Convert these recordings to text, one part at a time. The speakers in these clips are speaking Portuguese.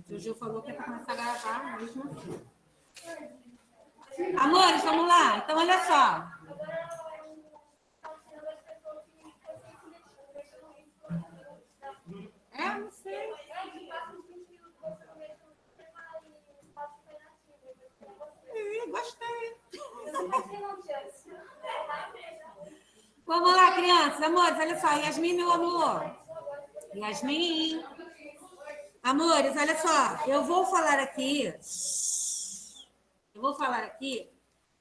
Juju falou que é para começar a gravar mesmo. Amores, vamos lá. Então, olha só. Não sei. Gostei. Vamos lá, crianças. Amores, olha só. Yasmin, meu amor. Yasmin. Amores, olha só. Eu vou falar aqui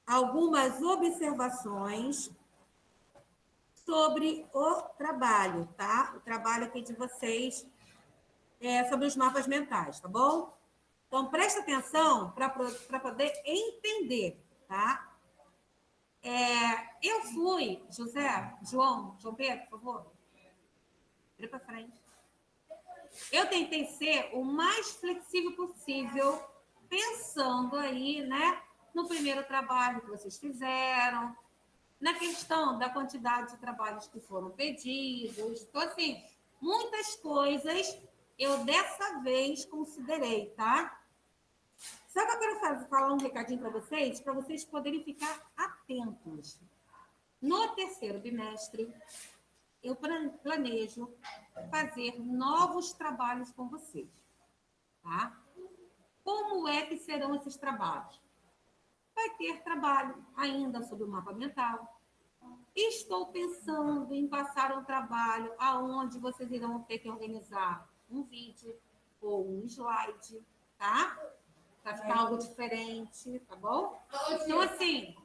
algumas observações sobre o trabalho, tá? O trabalho aqui de vocês sobre os mapas mentais, tá bom? Então, presta atenção para poder entender, tá? Eu fui, João Pedro, por favor. Vira para frente. Eu tentei ser o mais flexível possível, pensando aí, né, no primeiro trabalho que vocês fizeram, na questão da quantidade de trabalhos que foram pedidos. Então, assim, muitas coisas eu dessa vez considerei, tá? Só que eu quero falar um recadinho para vocês poderem ficar atentos. No terceiro bimestre, eu planejo fazer novos trabalhos com vocês, tá? Como é que serão esses trabalhos? Vai ter trabalho ainda sobre o mapa mental. Estou pensando em passar um trabalho aonde vocês irão ter que organizar um vídeo ou um slide, tá? Para ficar algo diferente, tá bom? Então, assim...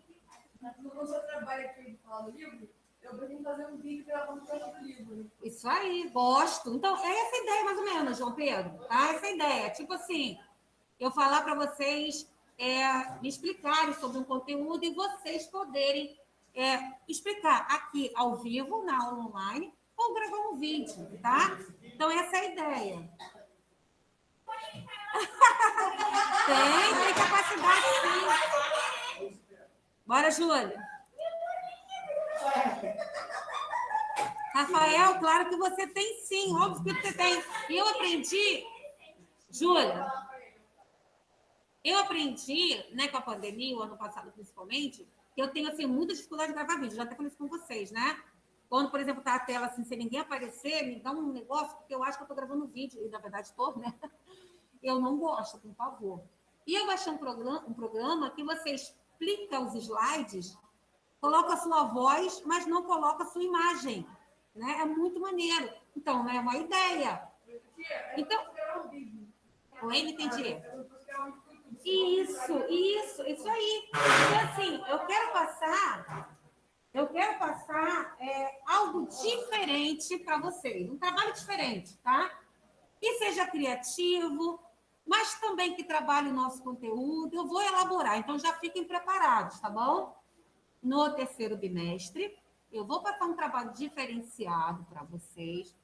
No seu trabalho aqui de falar do livro, eu pretendo fazer um vídeo gravando o livro. Isso aí, gosto. Então, é essa a ideia, mais ou menos, João Pedro, tá? Essa ideia. Tipo assim, eu falar para vocês me explicarem sobre um conteúdo e vocês poderem explicar aqui ao vivo, na aula online, ou gravar um vídeo, tá? Então, essa é a ideia. Tem capacidade, sim. Bora, Júlia. Rafael, claro que você tem, sim. Óbvio que você tem. E eu aprendi, Júlia, né, com a pandemia, o ano passado principalmente, que eu tenho, assim, muita dificuldade de gravar vídeo. Já até falei isso com vocês, né? Quando, por exemplo, tá a tela assim, sem ninguém aparecer, me dá um negócio, porque eu acho que eu tô gravando vídeo. E, na verdade, estou, né? Eu não gosto, por favor. E eu baixei um programa que você explica os slides, coloca a sua voz, mas não coloca a sua imagem. Né? É muito maneiro. Então, é uma ideia. Então, oi, não entendi. Isso aí. Então, assim, eu quero passar algo diferente para vocês. Um trabalho diferente, tá? Que seja criativo, mas também que trabalhe o nosso conteúdo. Eu vou elaborar, então já fiquem preparados, tá bom? No terceiro bimestre, eu vou passar um trabalho diferenciado para vocês,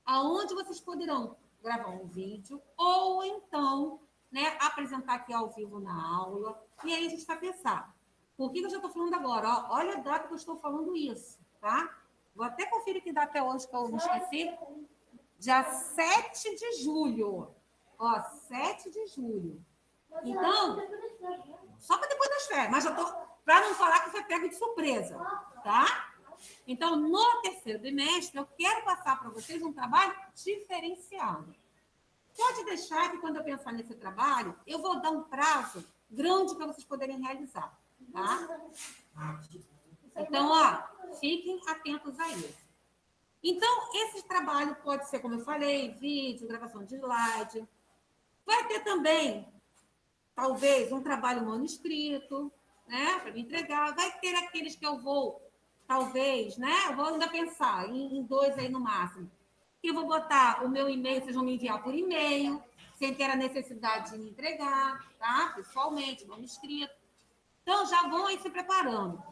aonde vocês poderão gravar um vídeo ou então, né, apresentar aqui ao vivo na aula. E aí a gente vai pensar. Por que eu já estou falando agora? Ó, olha a data que eu estou falando isso, tá? Vou até conferir que data é hoje, que eu me esqueci. Dia 7 de julho. Ó, 7 de julho. Então, só para depois das férias, mas já estou... Para não falar que foi pego de surpresa, tá? Então, no terceiro bimestre, eu quero passar para vocês um trabalho diferenciado. Pode deixar que, quando eu pensar nesse trabalho, eu vou dar um prazo grande para vocês poderem realizar, tá? Então, ó, fiquem atentos a isso. Então, esse trabalho pode ser, como eu falei, vídeo, gravação de slide. Vai ter também, talvez, um trabalho manuscrito, né, para me entregar. Vai ter aqueles que eu vou, talvez, né, eu vou ainda pensar em 2 aí no máximo. Que eu vou botar o meu e-mail, vocês vão me enviar por e-mail, sem ter a necessidade de me entregar, tá? Pessoalmente, manuscrito. Então, já vão aí se preparando.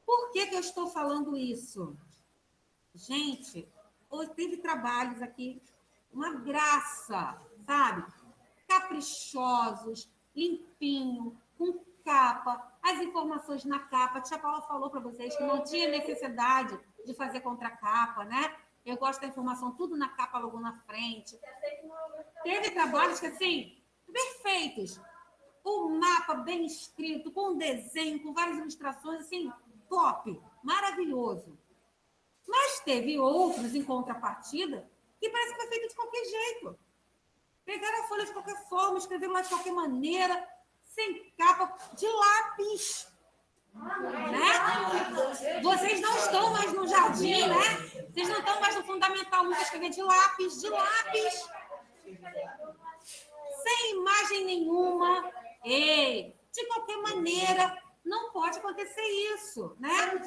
Por que eu estou falando isso? Gente, hoje teve trabalhos aqui, uma graça, sabe? Caprichosos, limpinho, com capa, as informações na capa. A tia Paula falou para vocês que não tinha necessidade de fazer contracapa, né? Eu gosto da informação tudo na capa, logo na frente. Teve trabalhos que, assim, perfeitos. O mapa bem escrito, com desenho, com várias ilustrações, assim, top, maravilhoso. Mas teve outros, em contrapartida, que parece que foi feito de qualquer jeito. Pegaram a folha de qualquer forma, escreveram lá de qualquer maneira, sem capa, de lápis. Né? Vocês não estão mais no jardim, né? Vocês não estão mais no Fundamental 1 para escrever de lápis, sem imagem nenhuma. Ei, de qualquer maneira, não pode acontecer isso, né?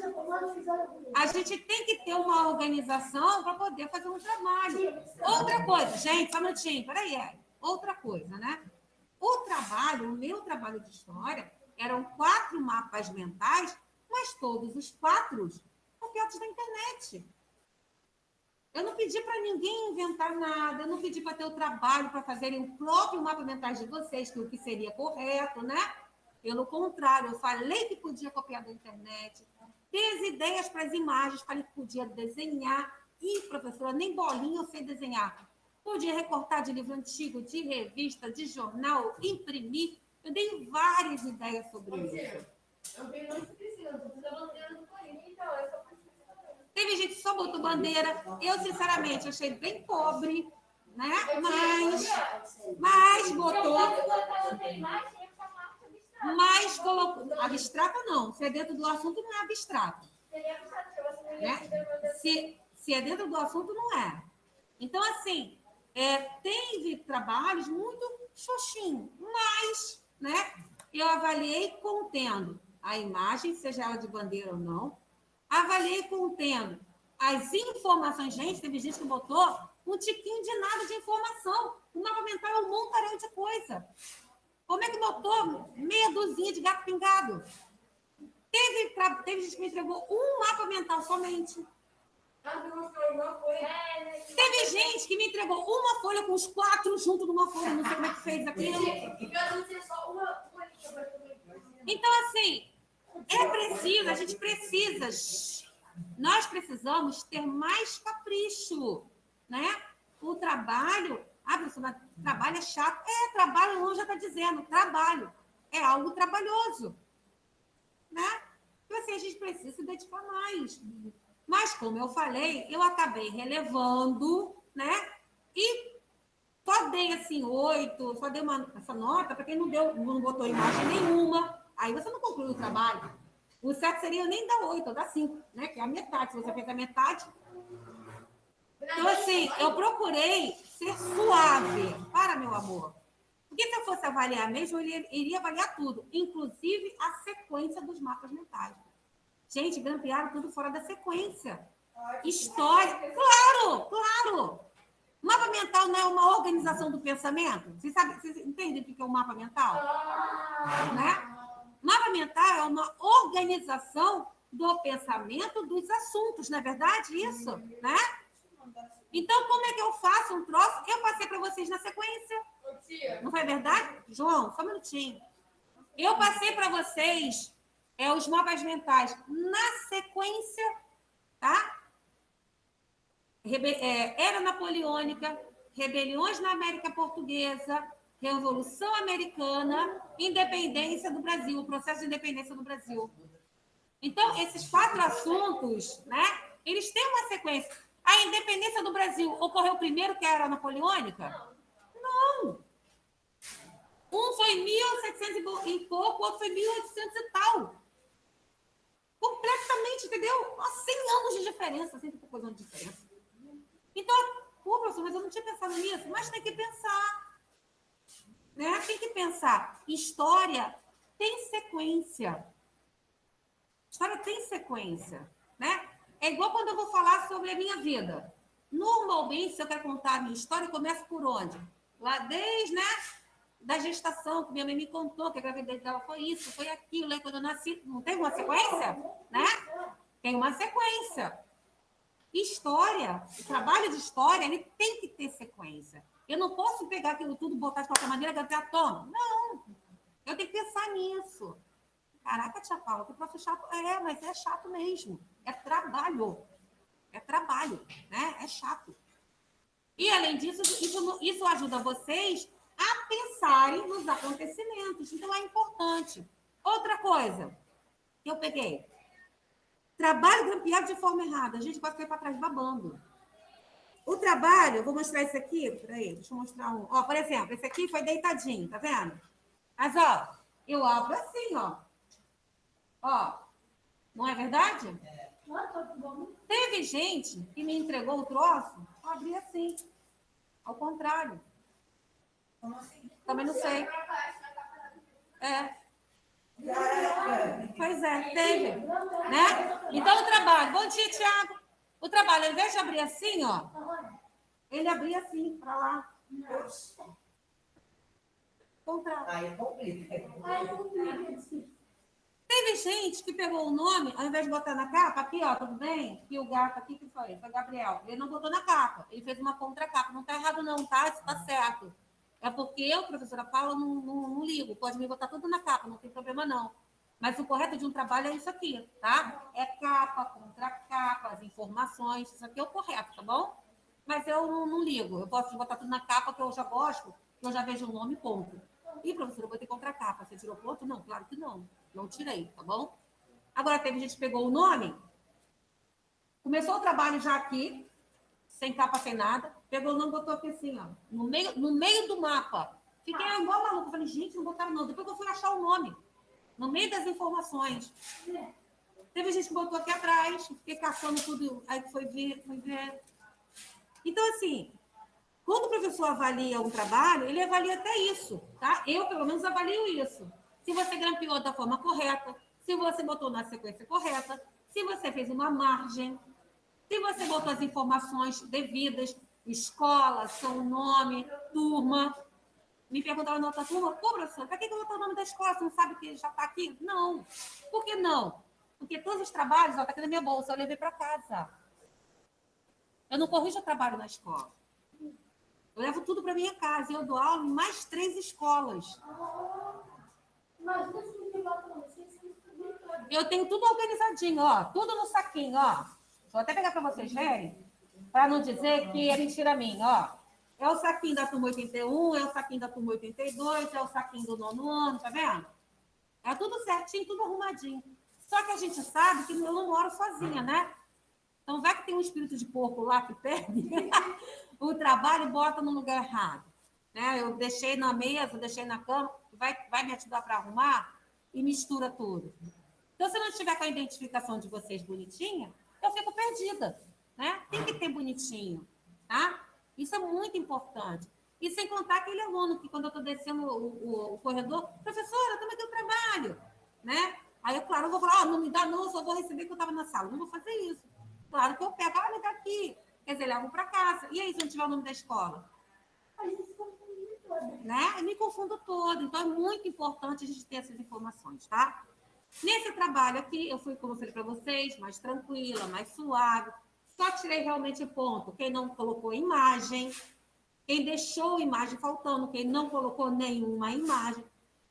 A gente tem que ter uma organização para poder fazer um trabalho. Outra coisa, gente, só um minutinho, peraí, outra coisa, né? O meu trabalho de história, eram 4 mapas mentais, mas todos os 4 copiados da internet. Eu não pedi para ninguém inventar nada, eu não pedi para ter o trabalho para fazerem o próprio mapa mental de vocês, que é o que seria correto, né? Pelo contrário, eu falei que podia copiar da internet, ter as ideias para as imagens, falei que podia desenhar, e, professora, nem bolinha eu sei desenhar. Podia recortar de livro antigo, de revista, de jornal, imprimir. Eu dei várias ideias sobre isso. Teve gente que só botou bandeira. Eu, sinceramente, achei bem pobre, né? Mas botou. Mas colocou. Abstrata não. Se é dentro do assunto, não é abstrato. Né? Se é dentro do assunto, não é. Então, assim, teve trabalhos muito xoxinho, mas, né, eu avaliei contendo a imagem, seja ela de bandeira ou não, avaliei contendo as informações. Gente, teve gente que botou um tiquinho de nada de informação. O mapa mental é um montaréu de coisa. Como é que botou meia dúzia de gato pingado? Teve gente que me entregou um mapa mental somente. Teve gente que me entregou uma folha com os 4 junto numa folha, não sei como é que fez aquilo. Então, assim, a gente precisa, nós precisamos ter mais capricho, né? O trabalho, professora, trabalho é chato. Trabalho, não já está dizendo, trabalho é algo trabalhoso, né? Então, assim, a gente precisa se dedicar mais. Mas, como eu falei, eu acabei relevando, né? E só dei, assim, 8, só dei essa nota para quem não botou imagem nenhuma. Aí você não conclui o trabalho. O certo seria eu nem dar 8, eu dar 5, né? Que é a metade. Se você fez a metade. Então, assim, eu procurei ser suave para meu amor. Porque se eu fosse avaliar mesmo, eu iria avaliar tudo, inclusive a sequência dos mapas mentais. Gente, grampearam tudo fora da sequência. História. Claro! Mapa mental não é uma organização do pensamento? Vocês entendem o que é um mapa mental? Né? Mapa mental é uma organização do pensamento dos assuntos, não é verdade isso? Né? Então, como é que eu faço um troço? Eu passei para vocês na sequência. Não foi verdade? João, só um minutinho. Eu passei para vocês os mapas mentais na sequência, tá? Era napoleônica, rebeliões na América Portuguesa, Revolução Americana, independência do Brasil, o processo de independência do Brasil. Então, esses 4 assuntos, né, eles têm uma sequência. A independência do Brasil ocorreu primeiro que era napoleônica? Não. Um foi em 1700 e pouco, o outro foi em 1800 e tal. Completamente, entendeu? 100 anos de diferença, 100 e poucos anos de diferença. Então, professor, mas eu não tinha pensado nisso. Mas tem que pensar. Né? Tem que pensar. História tem sequência. História tem sequência. Né? É igual quando eu vou falar sobre a minha vida. Normalmente, se eu quero contar a minha história, eu começo por onde? Lá desde, né, da gestação, que minha mãe me contou, que a gravidez dela foi isso, foi aquilo, aí quando eu nasci. Não tem uma sequência? Né? Tem uma sequência. História, o trabalho de história, ele tem que ter sequência. Eu não posso pegar aquilo tudo, botar de qualquer maneira, ganhar toma. Não. Eu tenho que pensar nisso. Caraca, tia Paula, que prof chato. Mas é chato mesmo. É trabalho. é trabalho, né? É chato. E, além disso, isso ajuda vocês a pensarem nos acontecimentos. Então, é importante. Outra coisa que eu peguei. Trabalho grampeado de forma errada. A gente pode cair para trás babando. O trabalho, eu vou mostrar isso aqui. Peraí, deixa eu mostrar um. Ó, por exemplo, esse aqui foi deitadinho, tá vendo? Mas, ó, eu abro assim, ó. Ó, não é verdade? Teve gente que me entregou o troço, eu abri assim. Ao contrário. Também não sei. É. Pois é, teve. Né? Então, o trabalho. Bom dia, Tiago. O trabalho, ao invés de abrir assim, ó, ele abria assim, para lá. Contrário. Aí complica. Teve gente que pegou o nome, ao invés de botar na capa, aqui, ó, tudo bem? E o gato aqui, que foi? Foi Gabriel. Ele não botou na capa, ele fez uma contracapa. Não tá errado, não, tá? Isso tá certo. É porque eu, professora Paula, não ligo. Pode me botar tudo na capa, não tem problema, não. Mas o correto de um trabalho é isso aqui, tá? É capa, contracapa, as informações. Isso aqui é o correto, tá bom? Mas eu não ligo. Eu posso botar tudo na capa, que eu já gosto, que eu já vejo o nome, ponto. E, professora, eu botei contracapa. Você tirou ponto? Não, claro que não. Não tirei, tá bom? Agora, teve gente que pegou o nome, começou o trabalho já aqui, sem capa, sem nada, pegou o nome e botou aqui assim, ó, no meio do mapa. Fiquei igual maluco. Falei, gente, não botaram não. Depois que eu fui achar o nome, no meio das informações. Teve gente que botou aqui atrás, fiquei caçando tudo, aí foi ver. Então, assim, quando o professor avalia um trabalho, ele avalia até isso, tá? Eu, pelo menos, avalio isso. Se você grampeou da forma correta, se você botou na sequência correta, se você fez uma margem, se você botou as informações devidas, escola, seu nome, turma. Me perguntaram na outra turma, pô, professor, para que eu botar o nome da escola? Você não sabe que já está aqui? Não. Por que não? Porque todos os trabalhos, ó, tá aqui na minha bolsa, eu levei para casa. Eu não corrijo o trabalho na escola. Eu levo tudo para minha casa. Eu dou aula em mais 3 escolas. Eu tenho tudo organizadinho, ó. Tudo no saquinho, ó. Vou até pegar para vocês verem, para não dizer que é mentira minha, ó. É o saquinho da turma 81, é o saquinho da turma 82, é o saquinho do 9º ano, tá vendo? É tudo certinho, tudo arrumadinho. Só que a gente sabe que eu não moro sozinha, né? Então, vai que tem um espírito de porco lá que perde o trabalho e bota no lugar errado. Né? Eu deixei na mesa, deixei na cama, vai me ajudar para arrumar e mistura tudo. Então, se não estiver com a identificação de vocês bonitinha, eu fico perdida. Né? Tem que ter bonitinho. Tá? Isso é muito importante. E sem contar aquele aluno que, quando eu estou descendo o corredor, professora, toma aqui o trabalho. Né? Aí, claro, eu vou falar, não me dá não, eu só vou receber que eu estava na sala. Não vou fazer isso. Claro que eu pego, me dá aqui. Quer dizer, levo para casa. E aí, se não tiver o nome da escola? A gente se confunde todo. Né? Eu me confundo todo. Então, é muito importante a gente ter essas informações, tá? Nesse trabalho aqui, eu fui, como eu falei para vocês, mais tranquila, mais suave. Só tirei realmente ponto. Quem não colocou imagem, quem deixou imagem faltando, quem não colocou nenhuma imagem,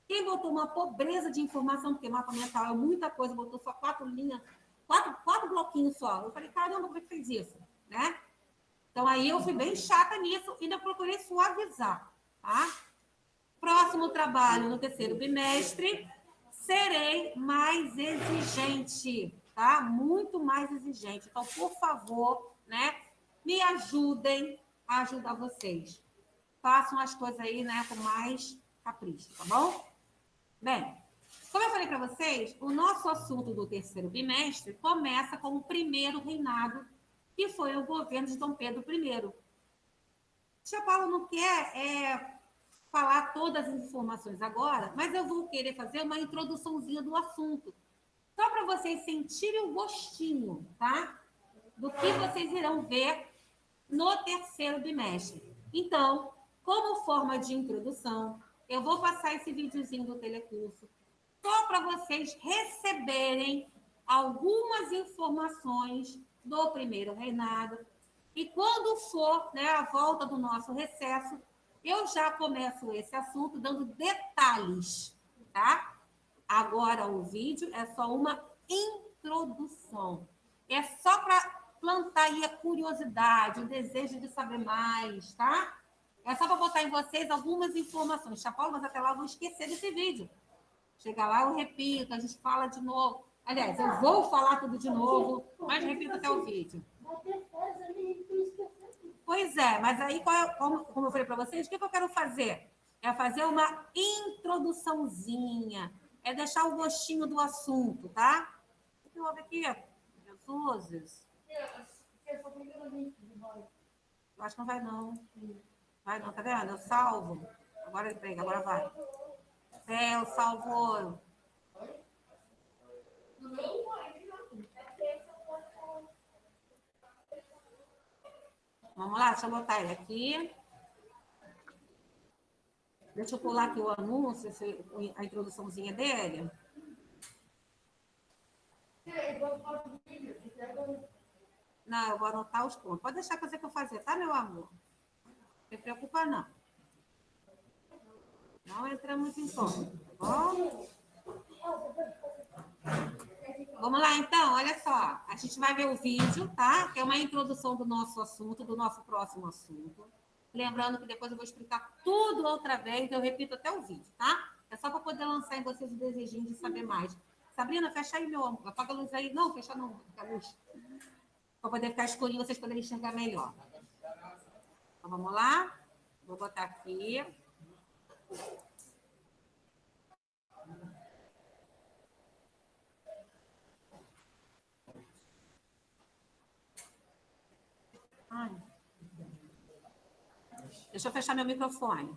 quem botou uma pobreza de informação, porque mapa mental é muita coisa, botou só 4 linhas, quatro bloquinhos só. Eu falei, caramba, como é que fez isso? Né? Então, aí eu fui bem chata nisso e ainda procurei suavizar. Tá? Próximo trabalho, no 3º bimestre, serei mais exigente, tá? Muito mais exigente. Então, por favor, né? Me ajudem a ajudar vocês. Façam as coisas aí, né? Com mais capricho, tá bom? Bem, como eu falei para vocês, o nosso assunto do 3º bimestre começa com o primeiro reinado, que foi o governo de Dom Pedro I. Tia Paula não quer falar todas as informações agora, mas eu vou querer fazer uma introduçãozinha do assunto, só para vocês sentirem o gostinho, tá? Do que vocês irão ver no 3º bimestre. Então, como forma de introdução, eu vou passar esse videozinho do telecurso, só para vocês receberem algumas informações do primeiro reinado. E quando for, né, a volta do nosso recesso, eu já começo esse assunto dando detalhes, tá? Agora o vídeo é só uma introdução. É só para plantar aí a curiosidade, o desejo de saber mais, tá? É só para botar em vocês algumas informações, tá, Paulo? Mas até lá eu vou esquecer desse vídeo. Chega lá, eu repito, a gente fala de novo. Aliás, eu vou falar tudo de novo, mas repito até o vídeo. Pois é, mas aí, como eu falei para vocês, o que eu quero fazer? É fazer uma introduçãozinha, é deixar o gostinho do assunto, tá? O que houve aqui? Jesus. Eu acho que não vai, não. Vai não, tá vendo? Eu salvo. Agora ele pega, agora vai. Eu salvo. Vamos lá, deixa eu botar ele aqui. Deixa eu pular aqui o anúncio, a introduçãozinha dele. Não, eu vou anotar os pontos. Pode deixar fazer o que eu fazer, tá, meu amor? Não se preocupa, não. Não entramos em ponto, tá bom? Vamos lá, então, olha só. A gente vai ver o vídeo, tá? Que é uma introdução do nosso assunto, do nosso próximo assunto. Lembrando que depois eu vou explicar tudo outra vez, eu repito até o vídeo, tá? É só para poder lançar em vocês o desejinho de saber mais. Sabrina, fecha aí, meu amor. Apaga a luz aí. Não, fecha não, a luz. Para poder ficar escurinho, vocês poderem enxergar melhor. Então, vamos lá. Vou botar aqui. Ai. Deixa eu fechar meu microfone.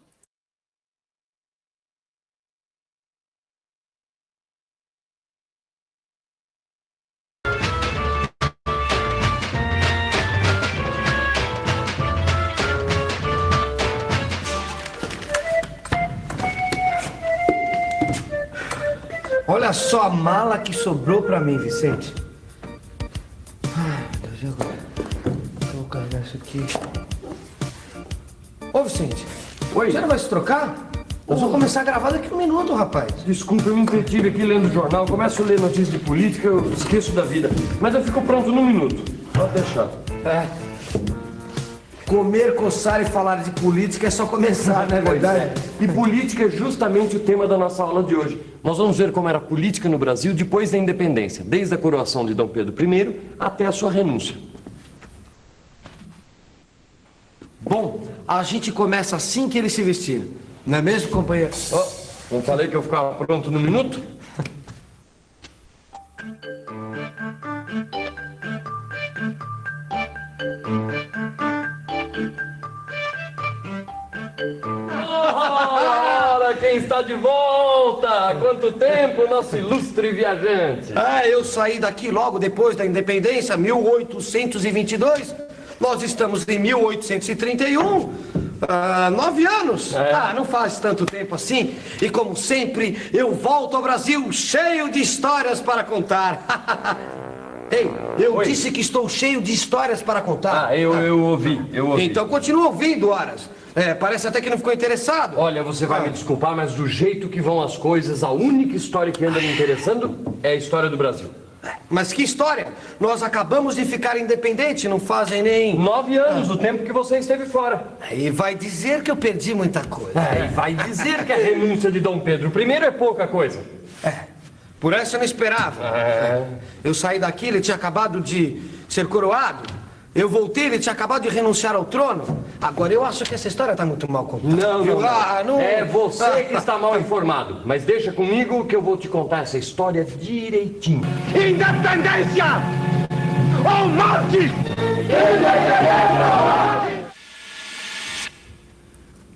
Olha só a mala que sobrou pra mim, Vicente. Ai, meu Deus, e agora? Vou carregar isso aqui. Ô, Vicente. Oi. Você não vai se trocar? Nós vamos começar a gravar daqui a um minuto, rapaz. Desculpa, eu me entretive aqui lendo o jornal. Começo a ler notícias de política, eu esqueço da vida. Mas eu fico pronto num minuto. Pode deixar. É. Comer, coçar e falar de política é só começar, não é verdade? E política é justamente o tema da nossa aula de hoje. Nós vamos ver como era a política no Brasil depois da independência, desde a coroação de Dom Pedro I até a sua renúncia. Bom, a gente começa assim que ele se vestir. Não é mesmo, companheiro? Oh, não falei que eu ficava pronto num minuto? Ora, quem está de volta? Há quanto tempo, nosso ilustre viajante? Eu saí daqui logo depois da independência, 1822. Nós estamos em 1831. 9 anos. Não faz tanto tempo assim. E como sempre, eu volto ao Brasil cheio de histórias para contar. Ei, eu disse que estou cheio de histórias para contar. Eu ouvi. Então continua ouvindo, Aras. Parece até que não ficou interessado. Olha, você vai me desculpar, mas do jeito que vão as coisas, a única história que anda me interessando é a história do Brasil. Mas que história? Nós acabamos de ficar independentes, não fazem nem... 9 anos, do tempo que você esteve fora. E vai dizer que eu perdi muita coisa. E vai dizer que a renúncia de Dom Pedro I é pouca coisa. Por essa eu não esperava. Eu saí daqui, ele tinha acabado de ser coroado. Eu voltei, ele tinha acabado de renunciar ao trono. Agora, eu acho que essa história está muito mal contada. Não. É você que está mal informado. Mas deixa comigo que eu vou te contar essa história direitinho. Independência! Ou morte!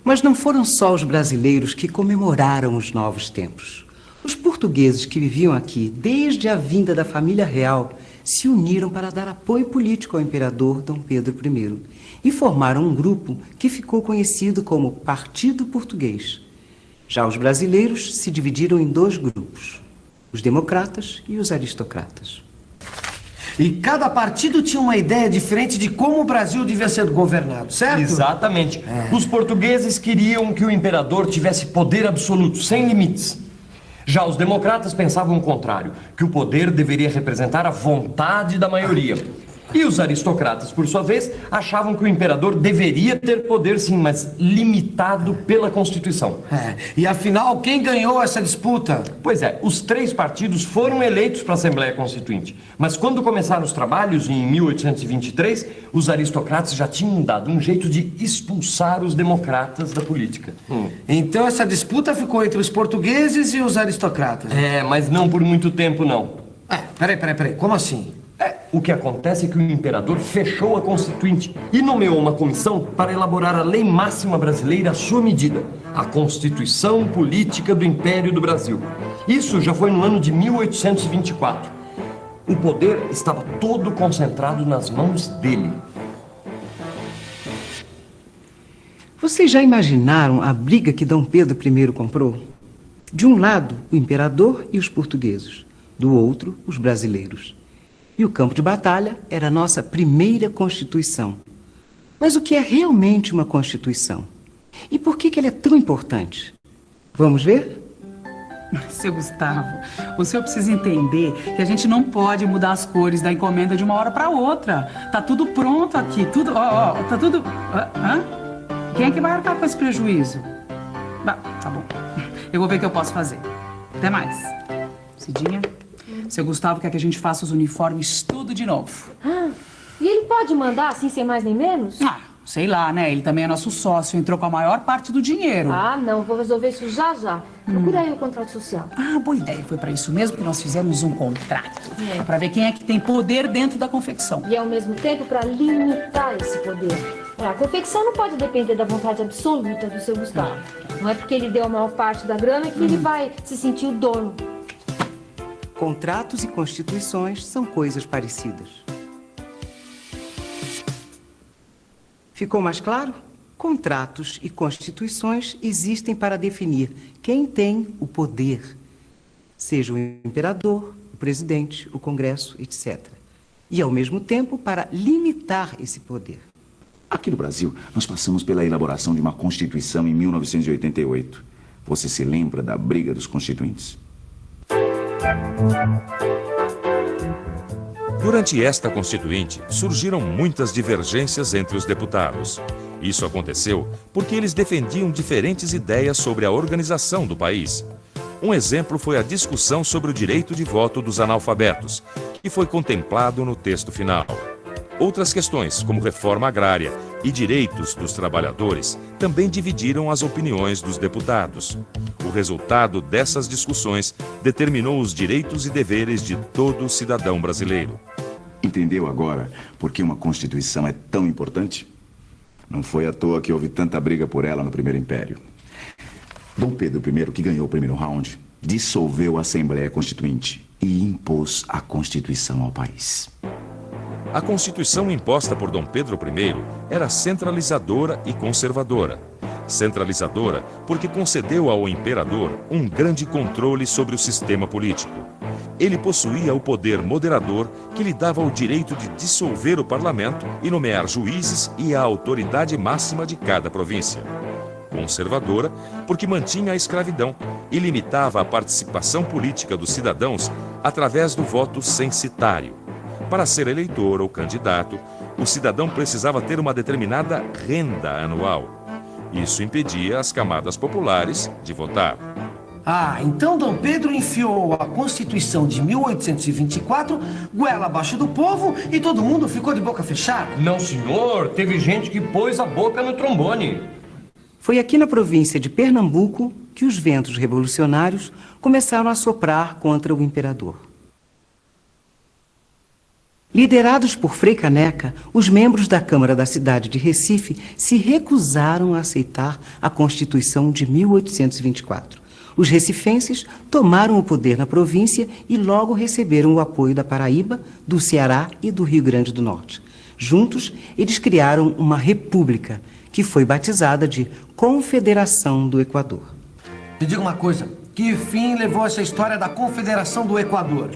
Mas não foram só os brasileiros que comemoraram os novos tempos. Os portugueses que viviam aqui desde a vinda da família real se uniram para dar apoio político ao imperador Dom Pedro I e formaram um grupo que ficou conhecido como Partido Português. Já os brasileiros se dividiram em 2 grupos, os democratas e os aristocratas. E cada partido tinha uma ideia diferente de como o Brasil devia ser governado, certo? Exatamente. Os portugueses queriam que o imperador tivesse poder absoluto, sem limites. Já os democratas pensavam o contrário, que o poder deveria representar a vontade da maioria. E os aristocratas, por sua vez, achavam que o imperador deveria ter poder sim, mas limitado pela Constituição. E afinal, quem ganhou essa disputa? Pois é, os 3 partidos foram eleitos para a Assembleia Constituinte. Mas quando começaram os trabalhos, em 1823, os aristocratas já tinham dado um jeito de expulsar os democratas da política. Então essa disputa ficou entre os portugueses e os aristocratas. Mas não por muito tempo, não. Peraí, como assim? O que acontece é que o imperador fechou a Constituinte e nomeou uma comissão para elaborar a lei máxima brasileira à sua medida, a Constituição Política do Império do Brasil. Isso já foi no ano de 1824. O poder estava todo concentrado nas mãos dele. Vocês já imaginaram a briga que Dom Pedro I comprou? De um lado, o imperador e os portugueses. Do outro, os brasileiros. E o campo de batalha era a nossa primeira Constituição. Mas o que é realmente uma Constituição? E por que ela é tão importante? Vamos ver? Seu Gustavo, o senhor precisa entender que a gente não pode mudar as cores da encomenda de uma hora para outra. Tá tudo pronto aqui, tudo, tá tudo... Quem é que vai arcar com esse prejuízo? Tá bom. Eu vou ver o que eu posso fazer. Até mais. Cidinha, seu Gustavo quer que a gente faça os uniformes tudo de novo. E ele pode mandar assim, sem mais nem menos? Sei lá, né? Ele também é nosso sócio, entrou com a maior parte do dinheiro. Não, vou resolver isso já. Procura aí o contrato social. Boa ideia. Foi para isso mesmo que nós fizemos um contrato. Para ver quem é que tem poder dentro da confecção. E ao mesmo tempo para limitar esse poder. A confecção não pode depender da vontade absoluta do seu Gustavo. Não é porque ele deu a maior parte da grana que ele vai se sentir o dono. Contratos e constituições são coisas parecidas. Ficou mais claro? Contratos e constituições existem para definir quem tem o poder, seja o imperador, o presidente, o Congresso, etc. E, ao mesmo tempo, para limitar esse poder. Aqui no Brasil, nós passamos pela elaboração de uma Constituição em 1988. Você se lembra da briga dos constituintes? Durante esta Constituinte, surgiram muitas divergências entre os deputados. Isso aconteceu porque eles defendiam diferentes ideias sobre a organização do país. Um exemplo foi a discussão sobre o direito de voto dos analfabetos, que foi contemplado no texto final. Outras questões, como reforma agrária e direitos dos trabalhadores, também dividiram as opiniões dos deputados. O resultado dessas discussões determinou os direitos e deveres de todo cidadão brasileiro. Entendeu agora por que uma Constituição é tão importante? Não foi à toa que houve tanta briga por ela no Primeiro Império. Dom Pedro I, que ganhou o primeiro round, dissolveu a Assembleia Constituinte e impôs a Constituição ao país. A Constituição imposta por Dom Pedro I era centralizadora e conservadora. Centralizadora porque concedeu ao imperador um grande controle sobre o sistema político. Ele possuía o poder moderador que lhe dava o direito de dissolver o parlamento e nomear juízes e a autoridade máxima de cada província. Conservadora porque mantinha a escravidão e limitava a participação política dos cidadãos através do voto censitário. Para ser eleitor ou candidato, o cidadão precisava ter uma determinada renda anual. Isso impedia as camadas populares de votar. Então Dom Pedro enfiou a Constituição de 1824 goela abaixo do povo e todo mundo ficou de boca fechada? Não, senhor. Teve gente que pôs a boca no trombone. Foi aqui na província de Pernambuco que os ventos revolucionários começaram a soprar contra o imperador. Liderados por Frei Caneca, os membros da Câmara da cidade de Recife se recusaram a aceitar a Constituição de 1824. Os recifenses tomaram o poder na província e logo receberam o apoio da Paraíba, do Ceará e do Rio Grande do Norte. Juntos, eles criaram uma república, que foi batizada de Confederação do Equador. Me diga uma coisa, que fim levou essa história da Confederação do Equador?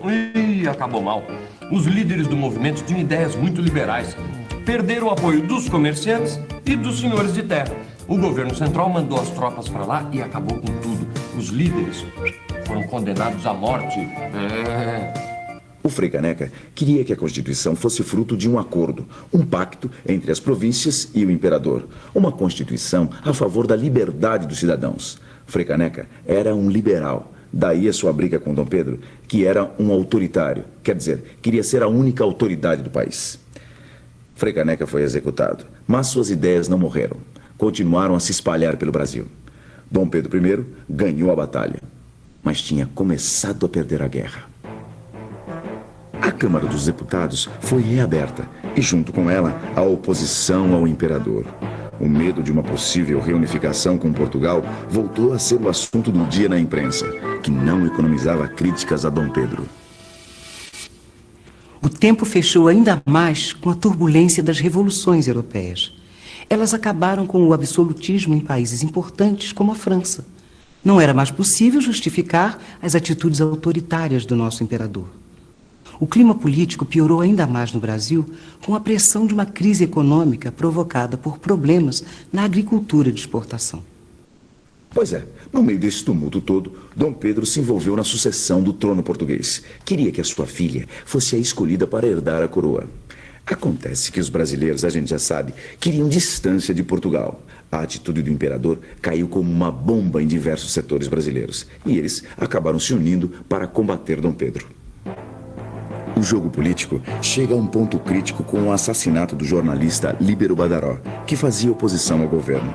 Acabou mal. Os líderes do movimento tinham ideias muito liberais. Perderam o apoio dos comerciantes e dos senhores de terra. O governo central mandou as tropas para lá e acabou com tudo. Os líderes foram condenados à morte. O Frei Caneca queria que a Constituição fosse fruto de um acordo, um pacto entre as províncias e o imperador. Uma Constituição a favor da liberdade dos cidadãos. Frei Caneca era um liberal. Daí a sua briga com Dom Pedro, que era um autoritário. Quer dizer, queria ser a única autoridade do país. Frei Caneca foi executado, mas suas ideias não morreram. Continuaram a se espalhar pelo Brasil. Dom Pedro I ganhou a batalha, mas tinha começado a perder a guerra. A Câmara dos Deputados foi reaberta e, junto com ela, a oposição ao imperador. O medo de uma possível reunificação com Portugal voltou a ser o assunto do dia na imprensa, que não economizava críticas a Dom Pedro. O tempo fechou ainda mais com a turbulência das revoluções europeias. Elas acabaram com o absolutismo em países importantes como a França. Não era mais possível justificar as atitudes autoritárias do nosso imperador. O clima político piorou ainda mais no Brasil com a pressão de uma crise econômica provocada por problemas na agricultura de exportação. Pois é, no meio desse tumulto todo, Dom Pedro se envolveu na sucessão do trono português. Queria que a sua filha fosse a escolhida para herdar a coroa. Acontece que os brasileiros, a gente já sabe, queriam distância de Portugal. A atitude do imperador caiu como uma bomba em diversos setores brasileiros. E eles acabaram se unindo para combater Dom Pedro. O jogo político chega a um ponto crítico com o assassinato do jornalista Líbero Badaró, que fazia oposição ao governo.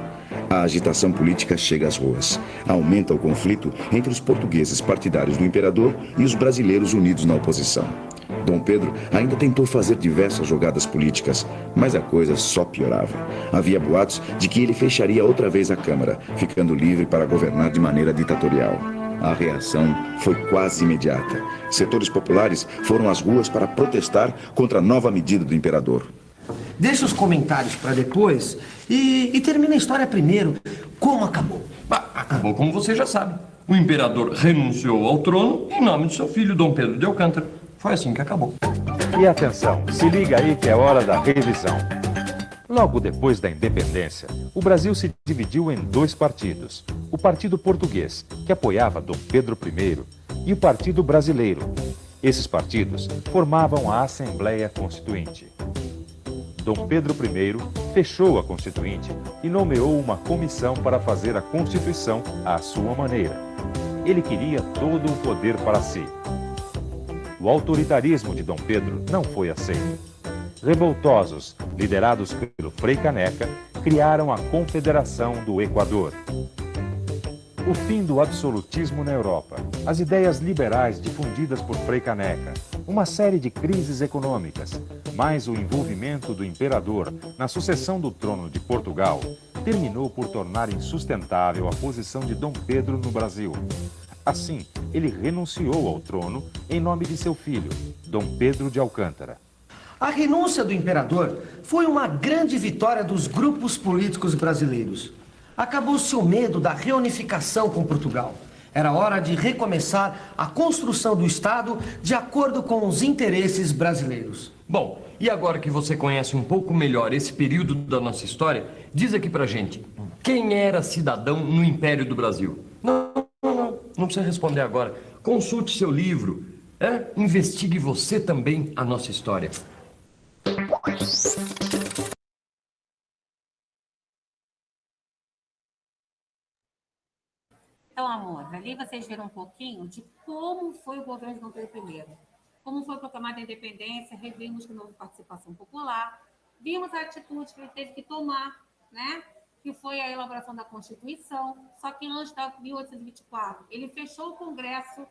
A agitação política chega às ruas. Aumenta o conflito entre os portugueses partidários do imperador e os brasileiros unidos na oposição. Dom Pedro ainda tentou fazer diversas jogadas políticas, mas a coisa só piorava. Havia boatos de que ele fecharia outra vez a Câmara, ficando livre para governar de maneira ditatorial. A reação foi quase imediata. Setores populares foram às ruas para protestar contra a nova medida do imperador. Deixa os comentários para depois e termina a história primeiro. Como acabou? Acabou como você já sabe. O imperador renunciou ao trono em nome de seu filho, Dom Pedro de Alcântara. Foi assim que acabou. E atenção, se liga aí que é hora da revisão. Logo depois da independência, o Brasil se dividiu em dois partidos. O Partido Português, que apoiava Dom Pedro I, e o Partido Brasileiro. Esses partidos formavam a Assembleia Constituinte. Dom Pedro I fechou a Constituinte e nomeou uma comissão para fazer a Constituição à sua maneira. Ele queria todo o poder para si. O autoritarismo de Dom Pedro não foi aceito. Revoltosos, liderados pelo Frei Caneca, criaram a Confederação do Equador. O fim do absolutismo na Europa, as ideias liberais difundidas por Frei Caneca, uma série de crises econômicas, mais o envolvimento do imperador na sucessão do trono de Portugal, terminou por tornar insustentável a posição de Dom Pedro no Brasil. Assim, ele renunciou ao trono em nome de seu filho, Dom Pedro de Alcântara. A renúncia do imperador foi uma grande vitória dos grupos políticos brasileiros. Acabou-se o medo da reunificação com Portugal. Era hora de recomeçar a construção do Estado de acordo com os interesses brasileiros. Bom, e agora que você conhece um pouco melhor esse período da nossa história, diz aqui pra gente, quem era cidadão no Império do Brasil? Não precisa responder agora. Consulte seu livro. Investigue você também a nossa história. Então, amor, ali vocês viram um pouquinho de como foi o governo de Dom Pedro I. Como foi proclamada a independência, revimos que não houve participação popular, vimos a atitude que ele teve que tomar, né? Que foi a elaboração da Constituição, só que antes de 1824, ele fechou o Congresso,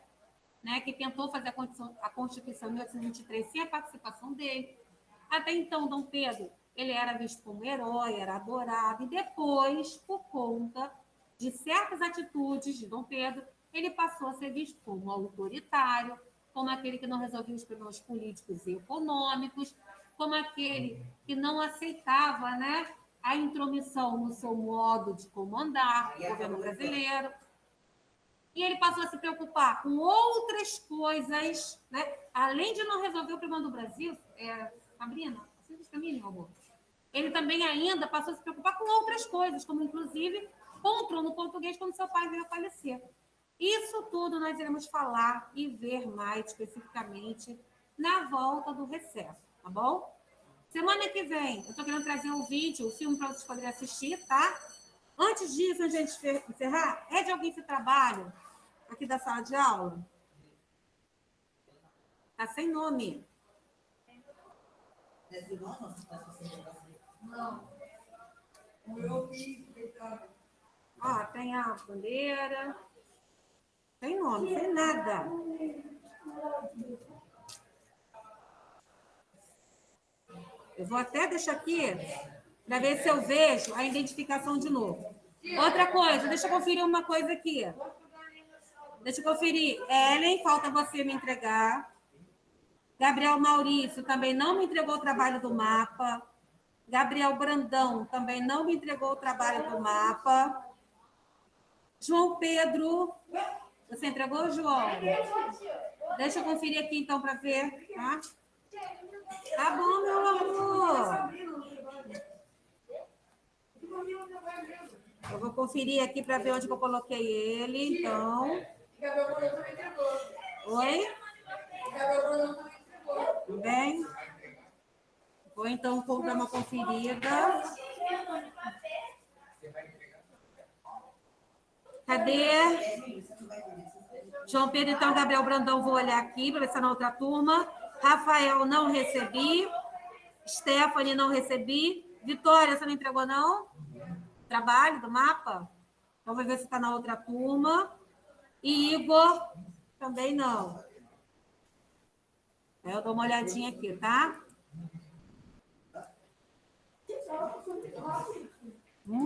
né, que tentou fazer a Constituição em 1823 sem a participação dele. Até então, Dom Pedro, ele era visto como herói, era adorado, e depois, por conta de certas atitudes de Dom Pedro, ele passou a ser visto como autoritário, como aquele que não resolvia os problemas políticos e econômicos, como aquele que não aceitava, né, a intromissão no seu modo de comandar o governo brasileiro. E ele passou a se preocupar com outras coisas, né? Além de não resolver o problema do Brasil, Sabrina, você diz para mim, meu amor? Ele também ainda passou a se preocupar com outras coisas, como inclusive com o trono português quando seu pai veio a falecer. Isso tudo nós iremos falar e ver mais especificamente na volta do recesso, tá bom? Semana que vem, eu tô querendo trazer um vídeo, um filme para vocês poderem assistir, tá? Antes disso, a gente encerrar, é de alguém esse trabalho aqui da sala de aula? Tá sem nome. Não. Eu vi, deitado. Ó, tem a bandeira. Tem nome, tem nada. Eu vou até deixar aqui para ver se eu vejo a identificação de novo. Outra coisa, deixa eu conferir uma coisa aqui. Deixa eu conferir. Ellen, falta você me entregar. Gabriel Maurício também não me entregou o trabalho do mapa. Gabriel Brandão também não me entregou o trabalho do mapa. João Pedro, você entregou, João? Deixa eu conferir aqui, então, para ver. Tá? Tá bom, meu amor. Eu vou conferir aqui para ver onde que eu coloquei ele, então. Gabriel Brandão também entregou. Oi? Gabriel Brandão também entregou. Tudo bem? Vou, então, dar uma conferida. Cadê? João Pedro, então, Gabriel Brandão, vou olhar aqui para ver se é na outra turma. Rafael, não recebi. Stephanie, não recebi. Vitória, você não entregou, não? Trabalho do mapa? Então, vou ver se está na outra turma. E Igor, também não. Eu dou uma olhadinha aqui, tá? Muito